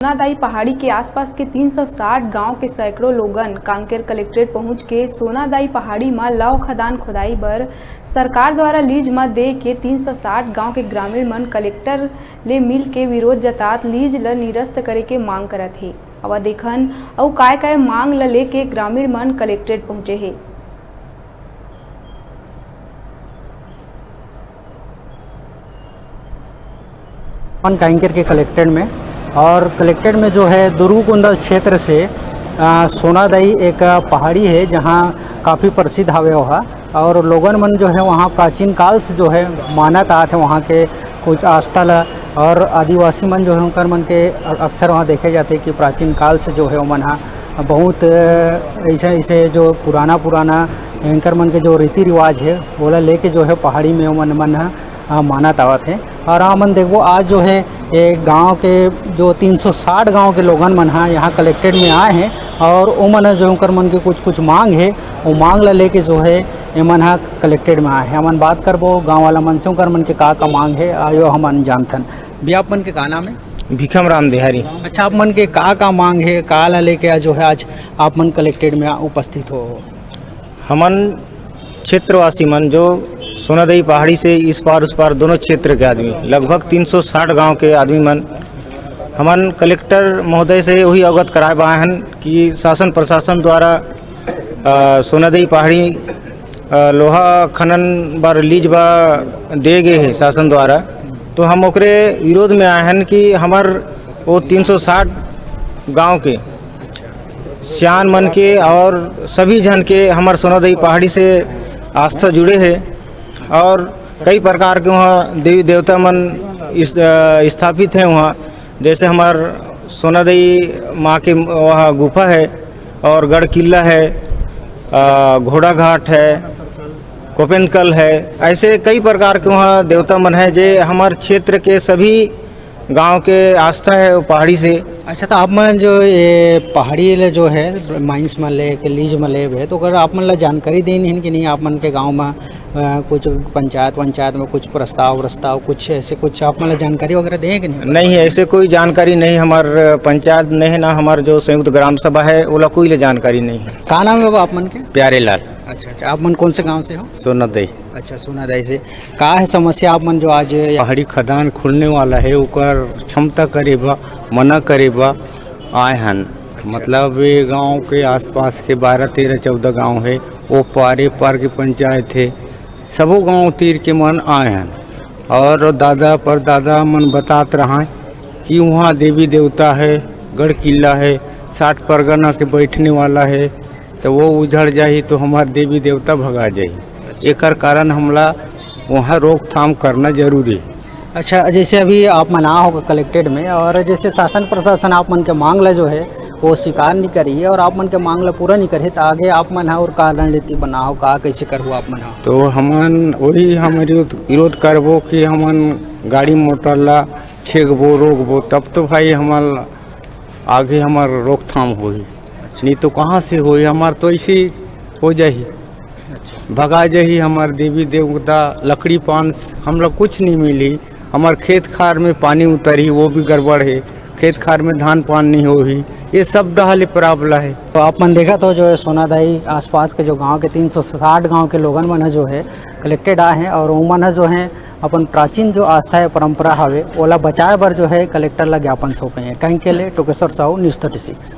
सोनादाई पहाड़ी के आसपास के 360 गांव के सैकड़ों लोगन कांकेर कलेक्ट्रेट पहुंच के सोनादाई पहाड़ी में लौह खदान खोदाई बर सरकार द्वारा लीज में दे के 360 गांव के ग्रामीण मन कलेक्टर ले मिल के विरोध जतात लीज ल निरस्त करे के मांग करत हे। अब देखन अउ काय मांग ल लेके ग्रामीण मन कलेक्ट्रेट पहुंचे हे। कांकेर के कलेक्ट्रेट में और कलेक्ट्रेट में जो है दुर्गुकुंडल क्षेत्र से सोनादाई एक पहाड़ी है जहाँ काफ़ी प्रसिद्ध हवे वहाँ और लोगन मन जो है वहाँ प्राचीन काल से जो है मानत आते हैं वहाँ के कुछ आस्थल और आदिवासी मन जो है उनकर मन के अक्सर वहाँ देखे जाते हैं कि प्राचीन काल से जो है मन बहुत ऐसे जो पुराना इनकर मन के जो रीति रिवाज है वो लेके जो है पहाड़ी में मन मानत आवत है। और मन देखो आज जो है ये गांव के जो 360 गांव के लोगन मन यहाँ कलेक्ट्रेट में आए हैं और वो मन जो उनकर मन के कुछ मांग है वो मांग ला लेके जो है ये मन कलेक्ट्रेट में आए हैं। हमन बात करबो गांव वाला मन से उनकर मन के का मांग है आयो हमन जानथन। भैया आप मन के का नाम है? भिखम राम देहारी। अच्छा, आप मन के का मांग है का ला लेके जो है आज आप मन कलेक्ट्रेट में उपस्थित हो? हमन क्षेत्रवासी मन जो सोनादाई पहाड़ी से इस पार उस पार दोनों क्षेत्र के आदमी लगभग 360 गांव के आदमी मन हमन कलेक्टर महोदय से वही अवगत कराए पाए हैं कि शासन प्रशासन द्वारा सोनादाई पहाड़ी लोहा खनन बार लीज बा दे गए है शासन द्वारा। तो हम ओकरे विरोध में आए हैं कि हमार वो 360 गांव के सियान मन के और सभी जन के हमार सोनादाई पहाड़ी से आस्था जुड़े है और कई प्रकार के वहाँ देवी देवता मन स्थापित हैं वहाँ, जैसे हमार सोनादाई माँ के वहाँ गुफा है और गढ़ किला है, घोड़ा घाट है, कोपेनकल है, ऐसे कई प्रकार के वहाँ देवता मन है जे हमार क्षेत्र के सभी गांव के आस्था है वो पहाड़ी से। अच्छा, तो आप मन जो ये पहाड़ी जो है माइंस में ले के लीज में ले है तो अगर आप मन ला जानकारी देनी है कि नहीं आप मन के गांव में कुछ पंचायत में कुछ प्रस्ताव कुछ ऐसे कुछ आप मन ला जानकारी वगैरह दें कि नहीं? नहीं, ऐसे कोई जानकारी नहीं, हमार पंचायत नहीं ना हमार जो संयुक्त ग्राम सभा है वो ला कोई जानकारी नहीं है। का नाम है आप मन के? प्यारे लाल। अच्छा, आप मन कौन से गाँव से हो? सोनादाई। अच्छा, सोनादाई से का है समस्या आप मन जो आज पहाड़ी खदान खुलने वाला है ओकर क्षमता करेबा मना करेबा आए हन। मतलब ये गांव के आसपास के 12-13-14 गांव है वो पार की पंचायत है, सबो गांव तीर के मन आए हैं और दादा परदादा मन बतात रहा कि वहाँ देवी देवता है, गढ़ किला है, 60 परगना के बैठने वाला है, तो वो उजड़ जाही तो हमारे देवी देवता भगा जाही। एकर कारण हमला वहाँ रोकथाम करना जरूरी है। अच्छा, जैसे अभी आप मना होगा कलेक्ट्रेट में और जैसे शासन प्रशासन आप मन के मांग ला जो है वो स्वीकार नहीं करी है और आप मन के मांग ला पूरा नहीं करे तो आगे आप मन और का रणनीति बनाओ का कैसे करो आप मन? तो हमन वही हम विरोध करबो कि हमन गाड़ी मोटर ला छेकबो रोकबो तब तो भाई हमार आगे हमार रोकथाम होई, नहीं तो कहाँ से होई, हमार तो ऐसे हो जाही भगा जाही हमार देवी देवता लकड़ी पान हम लोग कुछ नहीं मिली, हमार खेत खार में पानी उतरी वो भी गड़बड़ है, खेत खार में धान पान नहीं होगी, ये सब डहाले प्रॉब्लम है। तो आप मन देखा तो जो है सोनादाई आसपास के जो गांव के 360 गांव के लोगन मन जो है कलेक्टेड आए हैं और वो मन जो है अपन प्राचीन जो आस्था है परंपरा हवे ओला बचाए बर जो है कलेक्टर ला ज्ञापन सौंपे हैं। कहीं के लिए टोकेश्वर साहू, न्यूज़ 36।